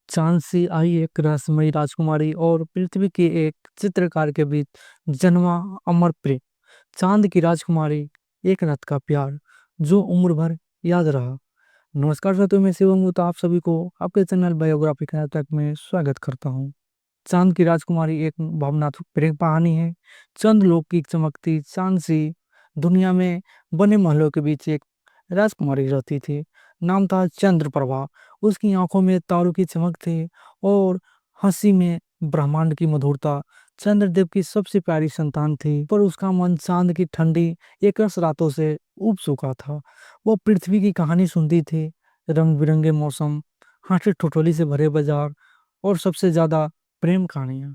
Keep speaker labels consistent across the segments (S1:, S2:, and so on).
S1: चांद से आई एक रहस्यमयी राजकुमारी और पृथ्वी के एक चित्रकार के बीच जन्मा अमर प्रेम। चांद की राजकुमारी, एक रात का प्यार जो उम्र भर याद रहा। नमस्कार साथियों, मैं शिवम हूं, तो आप सभी को आपके चैनल बायोग्राफी नाटक में स्वागत करता हूं। चांद की राजकुमारी एक भावनात्मक प्रेम कहानी है। चंद लोग की चमकती चांद सी दुनिया में बने महलों के बीच एक राजकुमारी रहती थी। नाम था चंद्रप्रभा। उसकी आंखों में तारों की चमक थी और हंसी में ब्रह्मांड की मधुरता। चंद्रदेव की सबसे प्यारी संतान थी, पर उसका मन चांद की ठंडी एकरस रातों से उब चुका था। वो पृथ्वी की कहानी सुनती थी, रंग बिरंगे मौसम, हाथी ठिठोली से भरे बाजार और सबसे ज्यादा प्रेम कहानियां।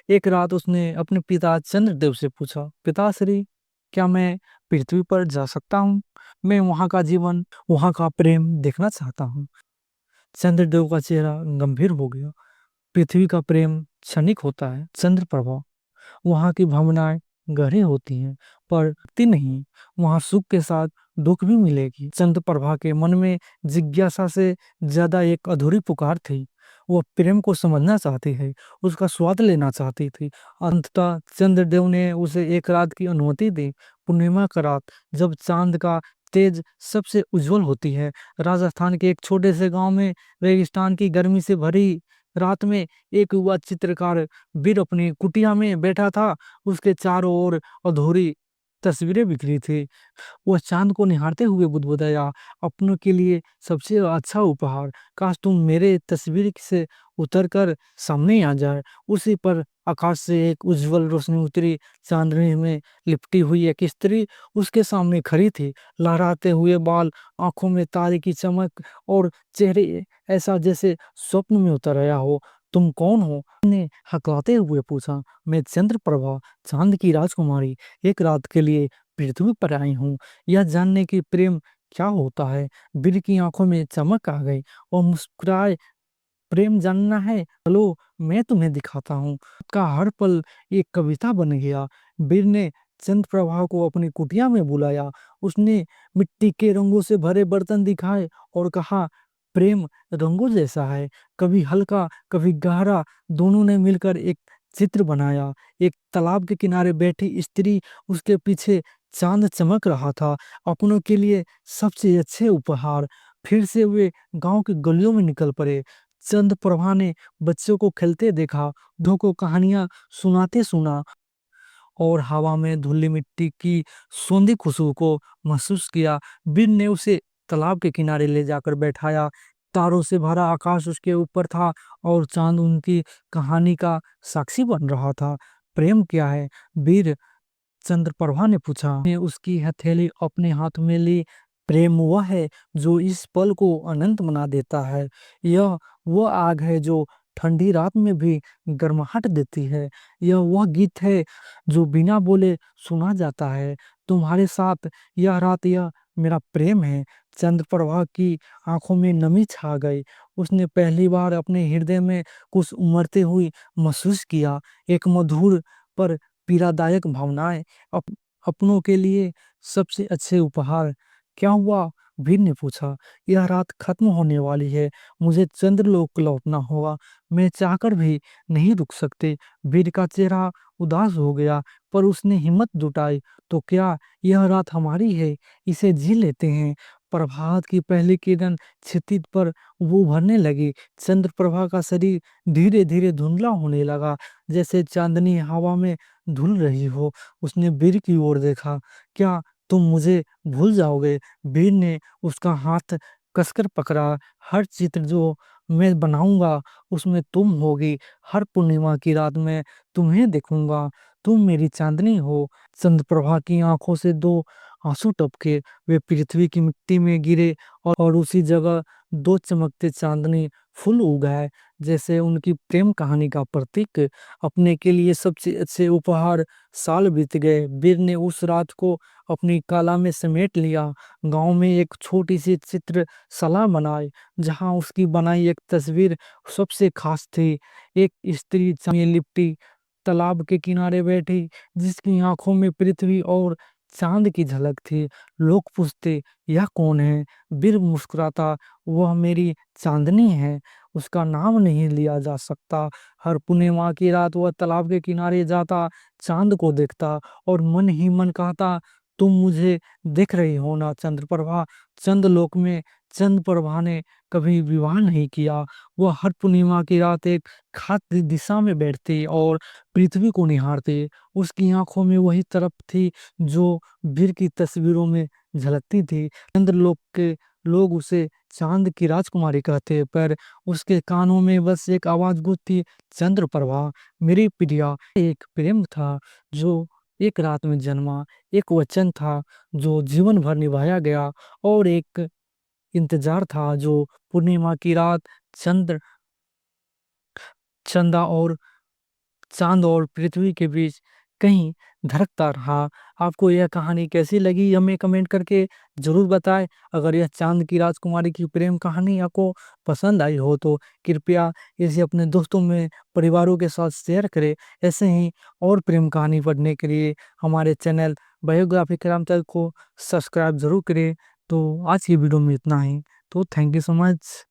S1: एक रात उसने अपने पिता चंद्रदेव से पूछा, पिताश्री, क्या मैं पृथ्वी पर जा सकता हूँ? मैं वहाँ का जीवन, वहाँ का प्रेम देखना चाहता हूँ। चंद्रदेव का चेहरा गंभीर हो गया। पृथ्वी का प्रेम क्षणिक होता है चंद्रप्रभा। वहाँ की भावनाएं गहरी होती हैं, पर ती नहीं। वहाँ सुख के साथ दुख भी मिलेगी। चंद्रप्रभा के मन में जिज्ञासा से ज्यादा एक अधूरी पुकार थी। वो प्रेम को समझना चाहती है, उसका स्वाद लेना चाहती थी। अंततः चंद्रदेव ने उसे एक रात की अनुमति दी। पूर्णिमा का रात, जब चांद का तेज सबसे उज्जवल होती है। राजस्थान के एक छोटे से गांव में रेगिस्तान की गर्मी से भरी रात में एक युवा चित्रकार वीर अपनी कुटिया में बैठा था। उसके चारों ओर अधूरी तस्वीरें बिखरी थी। वह चांद को निहारते हुए बुदबुदाया, अपनों के लिए सबसे अच्छा उपहार, काश तुम मेरे तस्वीर से उतरकर सामने आ जाए। उसी पर आकाश से एक उज्जवल रोशनी उतरी। चांदनी में लिपटी हुई एक स्त्री उसके सामने खड़ी थी। लहराते हुए बाल, आंखों में तारे की चमक और चेहरे ऐसा जैसे स्वप्न में उतर आया हो। तुम कौन हो? ने हकलाते हुए पूछा। मैं चंद्रप्रभा, चांद की राजकुमारी, एक रात के लिए पृथ्वी पर आई हूँ, यह जानने की प्रेम क्या होता है। वीर की आंखों में चमक आ गई और मुस्कुराए, प्रेम जानना है, चलो मैं तुम्हें दिखाता हूँ। का हर पल एक कविता बन गया। वीर ने चंद्रप्रभा को अपनी कुटिया में बुलाया। उसने मिट्टी के रंगों से भरे बर्तन दिखाए और कहा, प्रेम रंगों जैसा है, कभी हल्का कभी गहरा। दोनों ने मिलकर एक चित्र बनाया। एक तालाब के किनारे बैठी स्त्री, उसके पीछे चांद चमक रहा था। अपनों के लिए सबसे अच्छे उपहार। फिर से वे गांव की गलियों में निकल पड़े। चंद्रप्रभा ने बच्चों को खेलते देखा, बूढ़ों को कहानियां सुनाते सुना और हवा में धुली मिट्टी की सोंधी खुशबू को महसूस किया। वीर ने उसे तालाब के किनारे ले जाकर बैठाया। तारों से भरा आकाश उसके ऊपर था और चांद उनकी कहानी का साक्षी बन रहा था। प्रेम क्या है, वीर? चंद्रप्रभा ने पूछा। ने उसकी हथेली अपने हाथ में ली। प्रेम वह है जो इस पल को अनंत बना देता है। यह वह आग है जो ठंडी रात में भी गर्माहट देती है। यह वह गीत है जो बिना बोले सुना जाता है। तुम्हारे साथ यह रात, यह मेरा प्रेम है। चंद्रप्रभा की आंखों में नमी छा गई। उसने पहली बार अपने हृदय में कुछ उमड़ते हुई महसूस किया। एक मधुर पर पीड़ादायक भावनाएं। अपनों के लिए सबसे अच्छे उपहार। क्या हुआ? वीर ने पूछा। यह रात खत्म होने वाली है, मुझे चंद्रलोक लौटना होगा। मैं चाहकर भी नहीं रुक सकते। वीर का चेहरा उदास हो गया, पर उसने हिम्मत जुटाई। तो क्या यह रात हमारी है? इसे जी लेते हैं। प्रभात की पहली किरण क्षितिज पर वो उभरने लगी। चंद्रप्रभा का शरीर धीरे धीरे धुंधला होने लगा, जैसे चांदनी हवा में धुल रही हो। उसने वीर की ओर देखा। क्या तुम मुझे भूल जाओगे? वीर ने उसका हाथ कसकर पकड़ा। हर चित्र जो मैं बनाऊंगा उसमें तुम होगी। हर पूर्णिमा की रात में तुम्हें देखूंगा। तुम मेरी चांदनी हो। चंद्रप्रभा की आंखों से दो आंसू टपके। वे पृथ्वी की मिट्टी में गिरे और उसी जगह दो चमकते चांदनी फूल उगाए, जैसे उनकी प्रेम कहानी का प्रतीक। अपने के लिए सबसे अच्छे उपहार। साल बीत गए। वीर ने उस रात को अपनी कला में समेट लिया। गांव में एक छोटी सी चित्रशाला बनाई, जहां उसकी बनाई एक तस्वीर सबसे खास थी। एक स्त्री में लिपटी तालाब के किनारे बैठी, जिसकी आंखों में पृथ्वी और चांद की झलक थी। लोग पूछते, यह कौन है? वीर मुस्कुराता, वह मेरी चांदनी है। उसका नाम नहीं लिया जा सकता। हर पूर्णिमा की रात वह तालाब के किनारे जाता, चांद को देखता और मन ही मन कहता, तुम मुझे देख रही हो ना चंद्रप्रभा। चंद्रलोक में चंद्रप्रभा ने कभी विवाह नहीं किया। वह हर पूर्णिमा की रात एक खास दिशा में बैठती और पृथ्वी को निहारती। उसकी आंखों में वही तरफ थी जो वीर की तस्वीरों में झलकती थी। चंद्रलोक के लोग उसे चांद की राजकुमारी कहते, पर उसके कानों में बस एक आवाज गूंजती, चंद्रप्रभा मेरी प्रिया। एक प्रेम था जो एक रात में जन्मा, एक वचन था जो जीवन भर निभाया गया, और एक इंतजार था जो पूर्णिमा की रात चंद्र चंदा और चांद और पृथ्वी के बीच कहीं धड़कता रहा। आपको यह कहानी कैसी लगी हमें कमेंट करके जरूर बताएं। अगर यह चांद की राजकुमारी की प्रेम कहानी आपको पसंद आई हो तो कृपया इसे अपने दोस्तों में, परिवारों के साथ शेयर करें। ऐसे ही और प्रेम कहानी पढ़ने के लिए हमारे चैनल बायोग्राफी करामचंद को सब्सक्राइब जरूर करें। तो आज की वीडियो में इतना ही। तो थैंक यू सो मच।